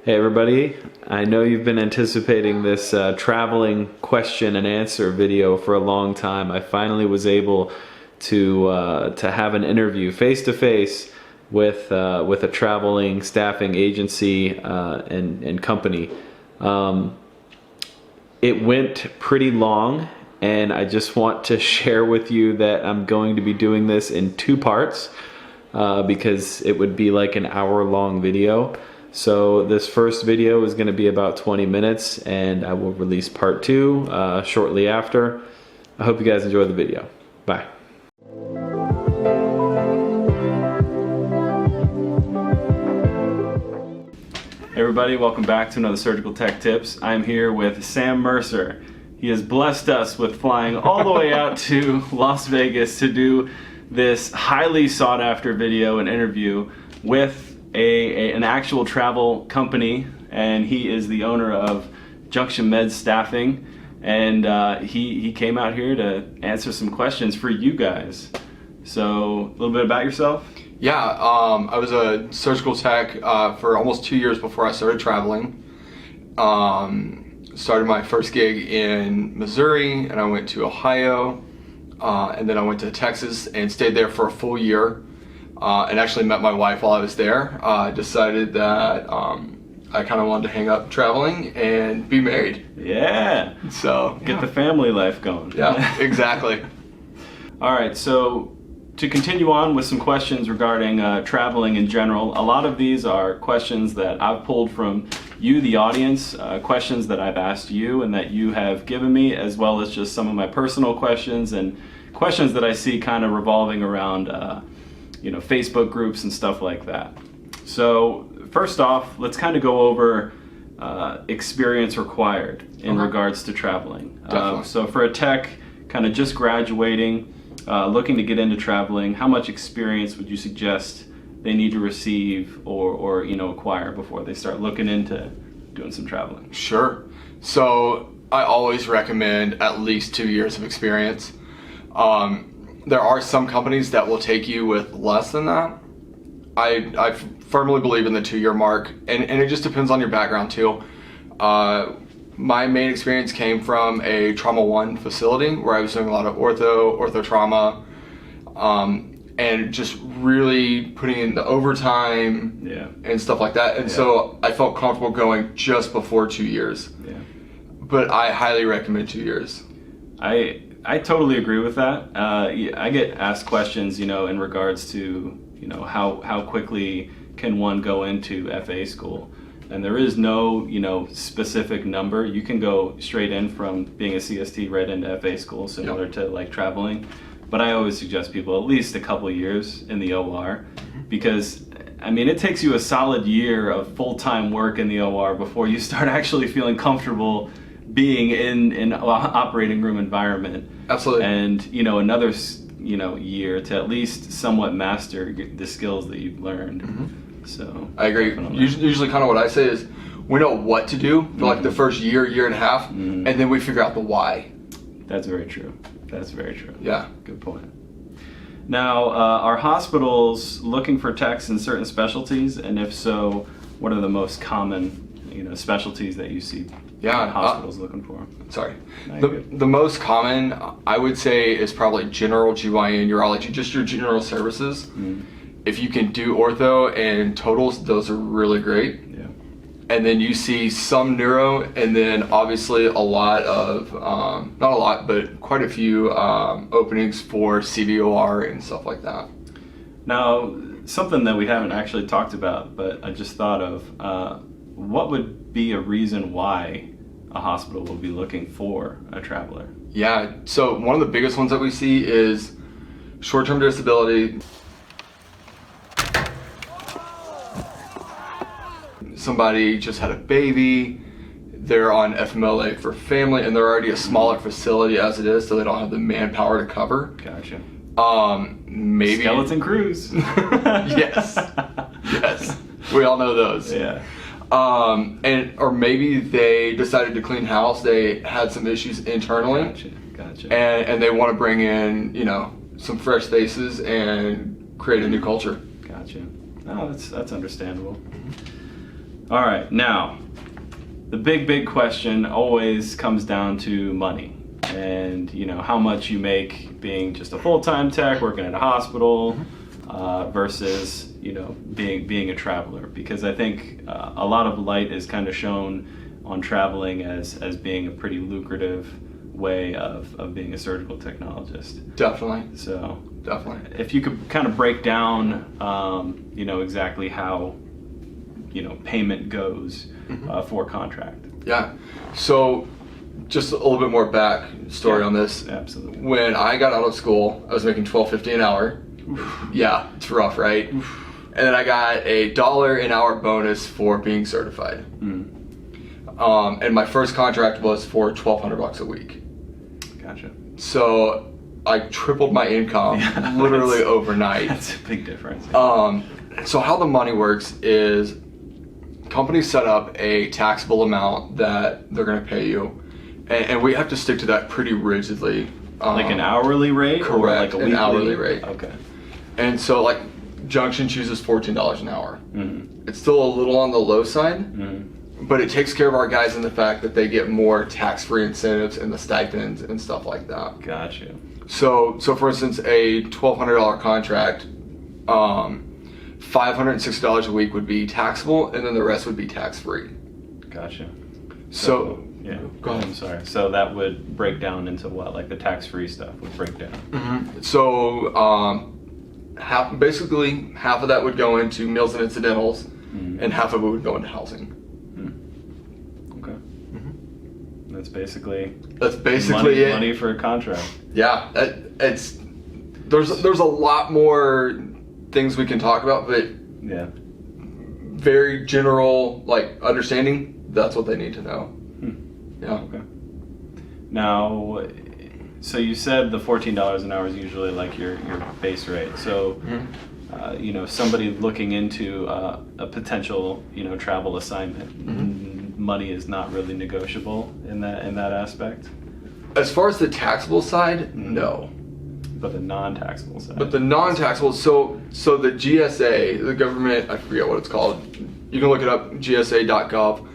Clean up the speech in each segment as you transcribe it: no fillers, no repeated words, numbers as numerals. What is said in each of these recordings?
Hey everybody, I know you've been anticipating this traveling question and answer video for a long time. I finally was able to have an interview face to face with a traveling staffing agency and company. It went pretty long, and I just want to share with you that I'm going to be doing this in two parts because it would be like an hour-long video. So this first video is going to be about 20 minutes, and I will release part 2 shortly after. I hope you guys enjoy the video. Bye. Hey everybody, welcome back to another Surgical Tech Tips. I'm here with Sam Mercer. He has blessed us with flying all the way out to Las Vegas to do this highly sought after video and interview with an actual travel company, and he is the owner of Junction Med Staffing, and he came out here to answer some questions for you guys. So a little bit about yourself. Yeah, I was a surgical tech for almost 2 years before I started traveling. Started my first gig in Missouri, and I went to Ohio, and then I went to Texas and stayed there for a full year. And actually met my wife while I was there. Decided that I kind of wanted to hang up traveling and be married. Yeah. So get the family life going. Yeah, exactly. All right, so to continue on with some questions regarding traveling in general, a lot of these are questions that I've pulled from you, the audience, questions that I've asked you and that you have given me, as well as just some of my personal questions and questions that I see kind of revolving around Facebook groups and stuff like that. So first off, let's kind of go over experience required in regards to traveling. So for a tech kind of just graduating, looking to get into traveling, how much experience would you suggest they need to receive or acquire before they start looking into doing some traveling? Sure. So I always recommend at least 2 years of experience. There are some companies that will take you with less than that. I firmly believe in the 2-year mark, and it just depends on your background too. My main experience came from a Trauma 1 facility where I was doing a lot of ortho trauma, and just really putting in the overtime and stuff like that. And so I felt comfortable going just before 2 years. Yeah. But I highly recommend 2 years. I totally agree with that. I get asked questions, in regards to, how quickly can one go into FA school? And there is no, specific number. You can go straight in from being a CST right into FA school, similar to like traveling. But I always suggest people at least a couple of years in the OR, because it takes you a solid year of full-time work in the OR before you start actually feeling comfortable being in an operating room environment. Absolutely. And another year to at least somewhat master the skills that you've learned. So I agree. Usually kind of what I say is we know what to do for like the first year and a half, and then we figure out the why. That's very true. That's very true. Yeah. Good point. Now, are hospitals looking for techs in certain specialties? And if so, what are the most common specialties that you see hospitals looking for? Sorry. The most common, I would say, is probably general GYN, urology, just your general services. If you can do ortho and totals, those are really great. Yeah. And then you see some neuro, and then obviously a lot of, not a lot, but quite a few openings for CVOR and stuff like that. Now, something that we haven't actually talked about, but I just thought of, what would be a reason why a hospital will be looking for a traveler? Yeah, so one of the biggest ones that we see is short-term disability. Somebody just had a baby, they're on FMLA for family, and they're already a smaller facility as it is, so they don't have the manpower to cover. Gotcha. Maybe skeleton crews. Yes. We all know those. Yeah. Or maybe they decided to clean house. They had some issues internally. Gotcha. And they want to bring in, some fresh faces and create a new culture. Gotcha. Oh, that's understandable. All right, now, the big question always comes down to money. And, you know, how much you make being just a full-time tech, working at a hospital, versus, you know, being a traveler. Because I think a lot of light is kind of shown on traveling as being a pretty lucrative way of being a surgical technologist. Definitely. So, definitely. If you could kind of break down, you know, exactly how, you know, payment goes for contract. Yeah. So, just a little bit more back story on this. Absolutely. When I got out of school, I was making $12.50 an hour. Oof. Yeah, it's rough, right? Oof. And then I got $1 an hour bonus for being certified. And my first contract was for $1,200 a week. Gotcha. So I tripled my income literally overnight. That's a big difference. So how the money works is companies set up a taxable amount that they're going to pay you. And we have to stick to that pretty rigidly. Like an hourly rate? Correct, or like a weekly? an hourly rate. Okay. And so like Junction chooses $14 an hour. Mm-hmm. It's still a little on the low side, Mm-hmm. but it takes care of our guys in the fact that they get more tax-free incentives and the stipends and stuff like that. Gotcha. So for instance, a $1,200 contract, $560 a week would be taxable, and then the rest would be tax-free. Gotcha. So yeah, go ahead. I'm sorry. So that would break down into what? Like the tax-free stuff would break down. Mm-hmm. So half of that would go into meals and incidentals, and half of it would go into housing. Okay. That's basically it. Money for a contract. Yeah, there's a lot more things we can talk about, but yeah, very general like understanding. That's what they need to know. Yeah. Okay. Now, so you said the $14 an hour is usually like your base rate. So, you know, somebody looking into a potential, you know, travel assignment, money is not really negotiable in that aspect. As far as the taxable side, no. But the non-taxable side. But the non-taxable, so the GSA, the government, I forget what it's called. You can look it up, gsa.gov,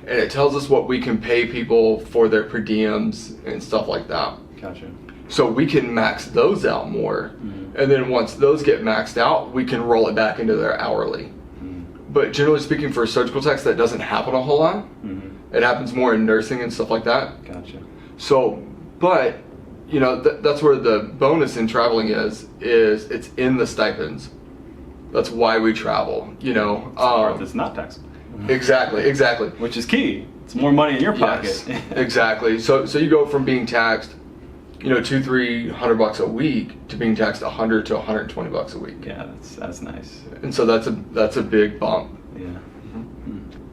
and it tells us what we can pay people for their per diems and stuff like that. Gotcha. So we can max those out more, and then once those get maxed out, we can roll it back into their hourly. But generally speaking, for surgical techs, that doesn't happen a whole lot. It happens more in nursing and stuff like that. Gotcha. So, but you know, that's where the bonus in traveling is it's in the stipends. That's why we travel, you know. Part that's not taxable. Exactly. Which is key. It's more money in your pocket. Yes, exactly. So you go from being taxed, you know, $200-300 a week to being taxed $100 to $120 a week. Yeah, that's nice. And so that's a big bump. Yeah.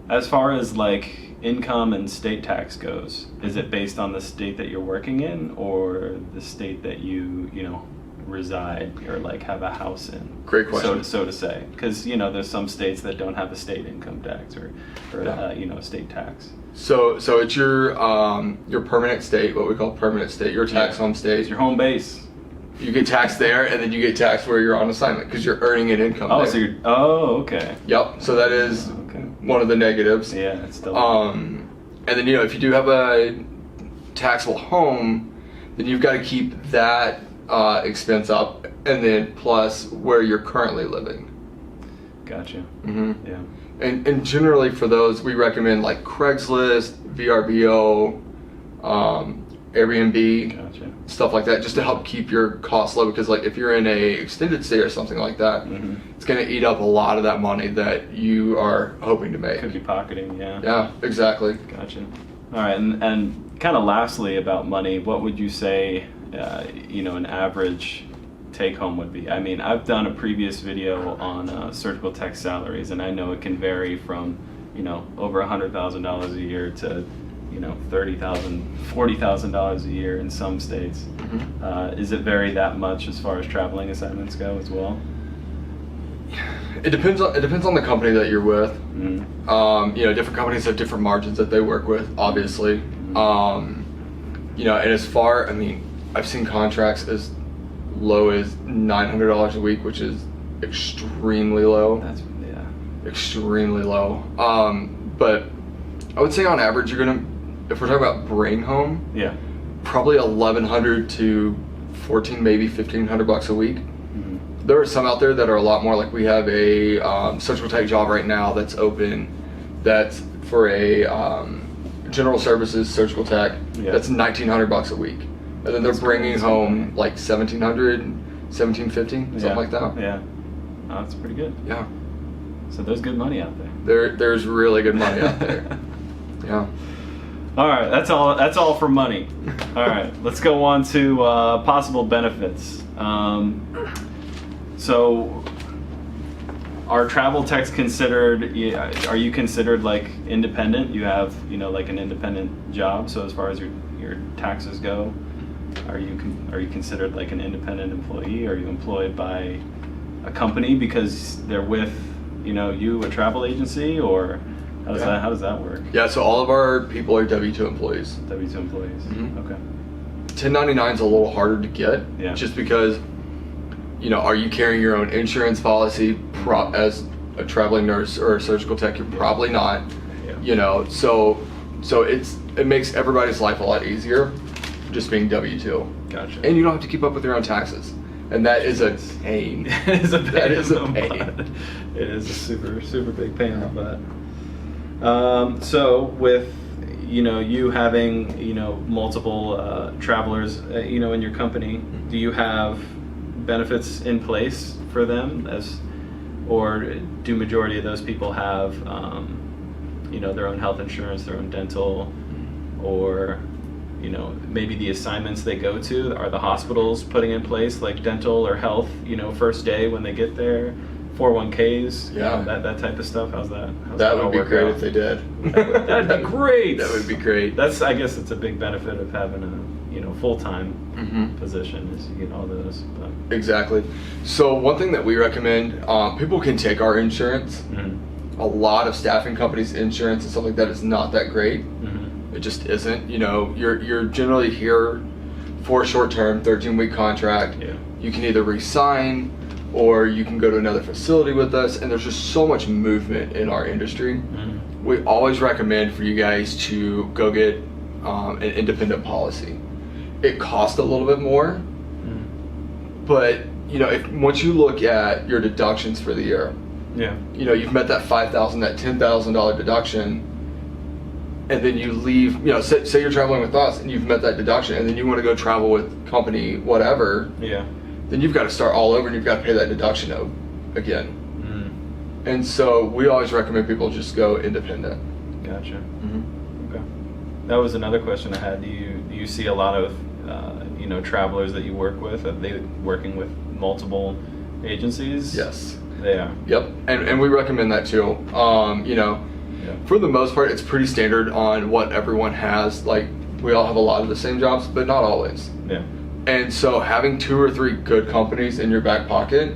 As far as like income and state tax goes, is it based on the state that you're working in or the state that you know, reside or like have a house in? Great question. So to say, because you know there's some states that don't have a state income tax or you know, a state tax. So it's your permanent state, what we call permanent state, your tax home state. It's your home base. You get taxed there, and then you get taxed where you're on assignment because you're earning an income. Oh, there. so you're. Oh, okay. Yep. So that is one of the negatives. Yeah, it's still. And then you know if you do have a taxable home, then you've got to keep that expense up, and then plus where you're currently living. Gotcha. Yeah. And generally for those, we recommend like Craigslist, VRBO, Airbnb, stuff like that, just to help keep your costs low. Because like if you're in a extended stay or something like that, it's going to eat up a lot of that money that you are hoping to make. Could be pocketing, yeah. Yeah, exactly. Gotcha. All right, and kind of lastly about money, what would you say, you know, an average take home would be? I mean, I've done a previous video on surgical tech salaries, and I know it can vary from, you know, over $100,000 a year to, you know, $30,000, $40,000 a year in some states. Is it vary that much as far as traveling assignments go as well? It depends on the company that you're with. You know, different companies have different margins that they work with, obviously. You know, and as far, I mean, I've seen contracts as low as $900 a week, which is extremely low. extremely low. But I would say on average, you're gonna, if we're talking about bring home, Yeah. probably 1,100 to 14, maybe 1,500 bucks a week. There are some out there that are a lot more. Like we have a surgical tech job right now that's open. That's for a general services surgical tech. Yeah. That's 1,900 bucks a week, and then they're bringing home like 1,700, 1,750, something like that. Yeah. Oh, that's pretty good. Yeah. So there's good money out there. There's really good money out there. Yeah. All right, that's all for money. All right, let's go on to possible benefits. So, are travel techs considered? Are you considered like independent? You have like an independent job. So as far as your taxes go, are you considered like an independent employee? Are you employed by a company because they're with you a travel agency, or how does that work? Yeah, so all of our people are W-2 employees. W-2 employees. Mhm. Okay. 1099 is a little harder to get, just because, are you carrying your own insurance policy as a traveling nurse or a surgical tech? You're probably not. Yeah. So it makes everybody's life a lot easier just being W-2. Gotcha. And you don't have to keep up with your own taxes. And that is a pain. It is a pain. That is a in the pain. butt. It is a super, super big pain in the butt. So with you having multiple travelers in your company, do you have benefits in place for them, or do majority of those people have their own health insurance, their own dental, or maybe the assignments they go to, are the hospitals putting in place like dental or health first day when they get there, 401ks, that type of stuff? How's that? That would be great if they did. That'd be great. That would be great. I guess it's a big benefit of having a full-time position, is you get all those. But. Exactly. So one thing that we recommend, people can take our insurance. A lot of staffing companies' insurance and stuff like that is not that great. It just isn't. You're generally here for a short-term 13-week contract. Yeah. You can either re-sign or you can go to another facility with us, and there's just so much movement in our industry. We always recommend for you guys to go get an independent policy. It costs a little bit more, but once you look at your deductions for the year, you've met that $5,000, that $10,000 deduction, and then you leave. Say you're traveling with us and you've met that deduction, and then you want to go travel with company whatever. Yeah. Then you've got to start all over and you've got to pay that deduction again. And so we always recommend people just go independent. Gotcha. Okay. That was another question I had. Do you see a lot of travelers that you work with? Are they working with multiple agencies? Yes. They are. Yep. And we recommend that too. For the most part, it's pretty standard on what everyone has. Like, we all have a lot of the same jobs, but not always. Yeah. And so having 2 or 3 good companies in your back pocket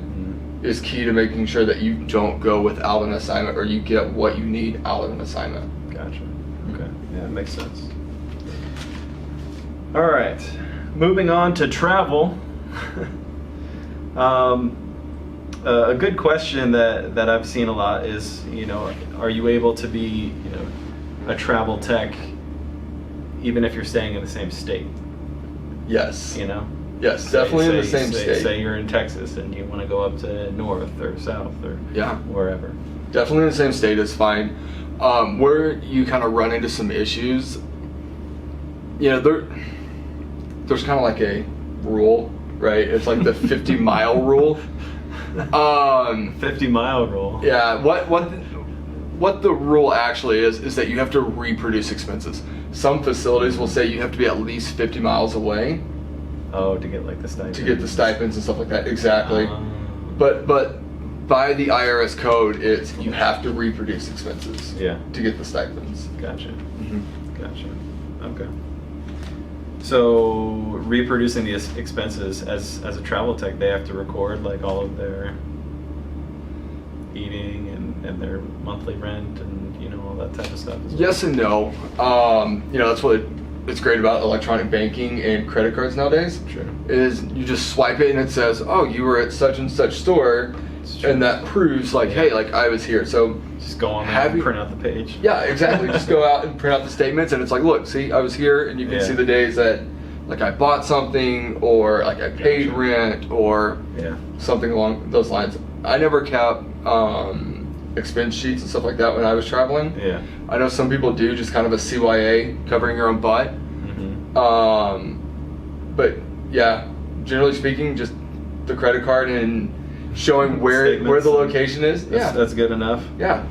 is key to making sure that you don't go without an assignment, or you get what you need out of an assignment. Gotcha. Okay. Yeah, that makes sense. All right. Moving on to travel. A good question that I've seen a lot is, are you able to be, a travel tech even if you're staying in the same state? Yes. Yes, Say- definitely in the say- same say- state. Say you're in Texas and you want to go up to north or south or wherever. Definitely in the same state is fine. Where you kind of run into some issues, there's kind of like a rule, right? It's like the 50-mile rule. 50-mile rule. Yeah, what the rule actually is that you have to reproduce expenses. Some facilities will say you have to be at least 50 miles away. Oh, to get like the stipends. To get the stipends and stuff like that, exactly. But by the IRS code, it's you have to reproduce expenses. Yeah. To get the stipends. Gotcha. Gotcha. Okay. So reproducing the expenses as a travel tech, they have to record like all of their eating and their monthly rent and all that type of stuff as well. Yes and no. That's what it's great about electronic banking and credit cards nowadays. Sure. Is you just swipe it and it says, oh, you were at such and such store and that proves like, hey, like I was here. So just go on there and print out the page. Yeah, exactly. Just go out and print out the statements, and it's like, look, see, I was here, and you can see the days that like I bought something, or like I paid rent, or something along those lines. I never kept expense sheets and stuff like that when I was traveling. Yeah. I know some people do, just kind of a CYA, covering your own butt. But yeah, generally speaking, just the credit card and showing where the location is. That's good enough. Yeah.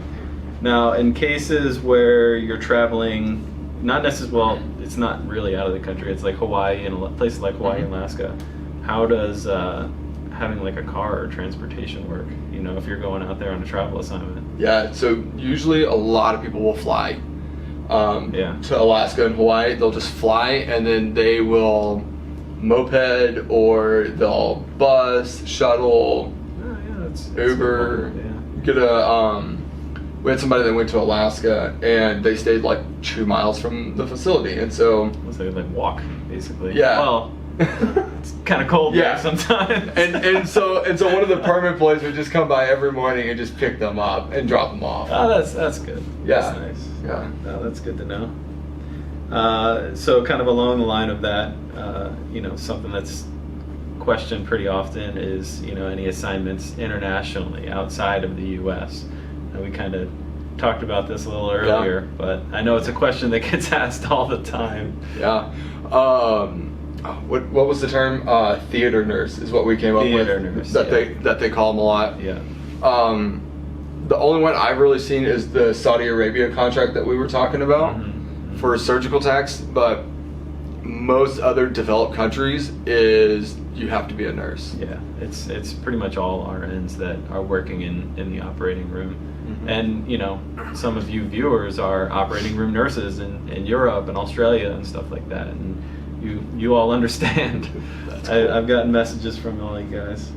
Now, in cases where you're traveling, not necessarily, well, it's not really out of the country. It's like Hawaii and places like Hawaii and Alaska. How does having like a car or transportation work? You know, if you're going out there on a travel assignment. Yeah. So usually a lot of people will fly to Alaska and Hawaii. They'll just fly, and then they will moped, or they'll bus, shuttle, that's Uber. Cool. Get a we had somebody that went to Alaska, and they stayed like 2 miles from the facility, and so they like walk basically. Yeah. Well, it's kind of cold there sometimes. and so one of the permit boys would just come by every morning and just pick them up and drop them off. Oh, that's good. Yeah. That's nice. Yeah. Oh, that's good to know. So kind of along the line of that, you know, something that's questioned pretty often is, you know, any assignments internationally outside of the U.S. And we kind of talked about this a little earlier, but I know it's a question that gets asked all the time. Yeah. What was the term? Theater nurse is what we came up with. Theater nurse. That they call them a lot. Yeah. The only one I've really seen is the Saudi Arabia contract that we were talking about for surgical techs, but most other developed countries is you have to be a nurse. Yeah, it's pretty much all RNs that are working in the operating room. And you know, some of you viewers are operating room nurses in Europe and Australia and stuff like that, and you all understand. That's cool. I've gotten messages from all you guys.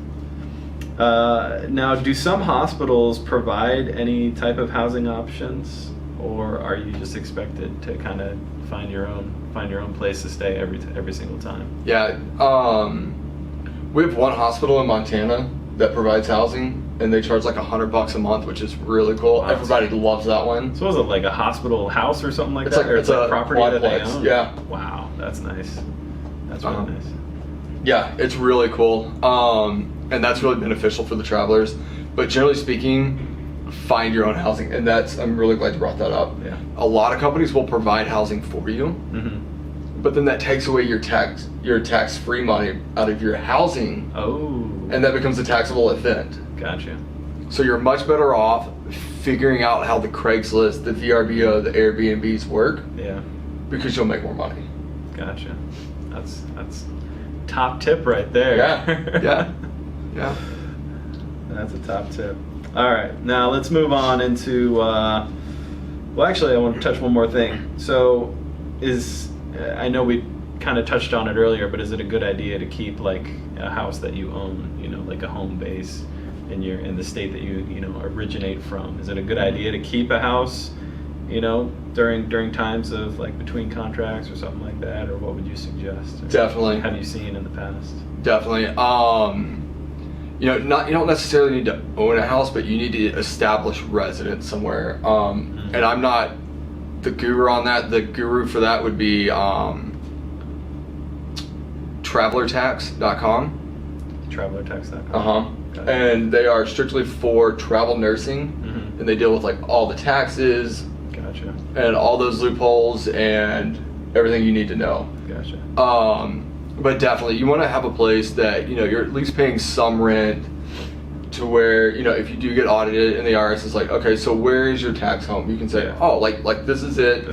Now, do some hospitals provide any type of housing options, or are you just expected to kind of find your own place to stay every single time? Yeah, we have one hospital in Montana that provides housing, and they charge like $100 a month, which is really cool. Wow. Everybody loves that one. So is it like a hospital house or something like It's that? like- Or it's like a property that they quadplex, own? yeah. Wow, that's nice. That's really nice. Yeah, it's really cool, and that's really beneficial for the travelers. But generally speaking, find your own housing, and I'm really glad you brought that up. Yeah. A lot of companies will provide housing for you, but then that takes away your tax-free money out of your housing, and that becomes a taxable event. Gotcha. So you're much better off figuring out how the Craigslist, the VRBO, the Airbnbs work, because you'll make more money. Gotcha. That's top tip right there. Yeah. That's a top tip. All right, now let's move on into. Well, actually, I want to touch one more thing. So, I know we kind of touched on it earlier, but is it a good idea to keep like a house that you own? You know, like a home base in the state that you originate from. Is it a good idea to keep a house? You know, during times of like between contracts or something like that, or what would you suggest? Or Definitely. have you seen in the past? Definitely. You don't necessarily need to own a house, but you need to establish residence somewhere. And I'm not the guru on that. The guru for that would be travelertax.com. Travelertax.com. And they are strictly for travel nursing, and they deal with like all the taxes. Gotcha. And all those loopholes and everything you need to know. Gotcha. But definitely, you want to have a place that you're at least paying some rent, to where if you do get audited and the IRS is like, okay, so where is your tax home? You can say, oh, like this is it.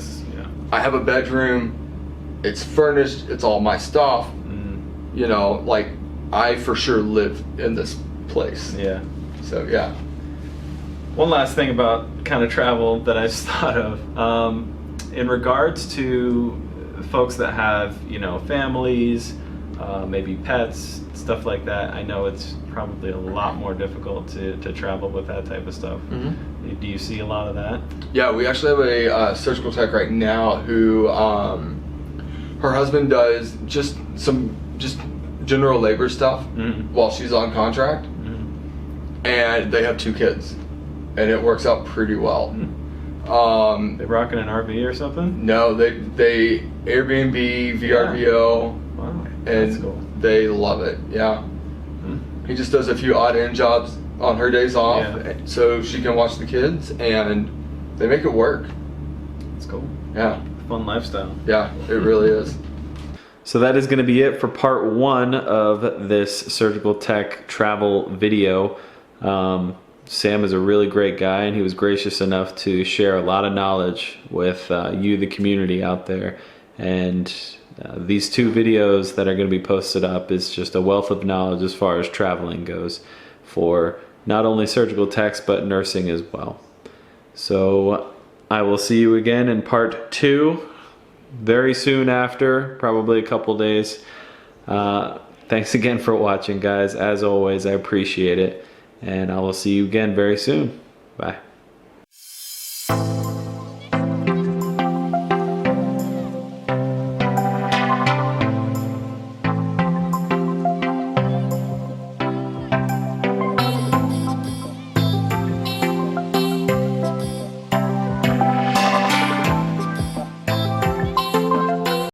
I have a bedroom. It's furnished. It's all my stuff. Like I for sure live in this place. Yeah. So yeah. One last thing about kind of travel that I just thought of, in regards to folks that have, families, maybe pets, stuff like that. I know it's probably a lot more difficult to travel with that type of stuff. Do you see a lot of that? Yeah, we actually have a surgical tech right now who, her husband does just general labor stuff while she's on contract. and they have 2 kids, and it works out pretty well. They rocking an RV or something? No, they Airbnb, VRBO, Wow, and that's cool. they love it. Yeah. He just does a few odd end jobs on her days off, so she can watch the kids, and they make it work. That's cool. Yeah. Fun lifestyle. Yeah, it really is. So that is going to be it for part 1 of this surgical tech travel video. Sam is a really great guy, and he was gracious enough to share a lot of knowledge with you, the community out there. And these 2 videos that are going to be posted up is just a wealth of knowledge as far as traveling goes for not only surgical techs but nursing as well. So I will see you again in part 2 very soon after, probably a couple days. Thanks again for watching, guys. As always, I appreciate it, and I will see you again very soon. Bye.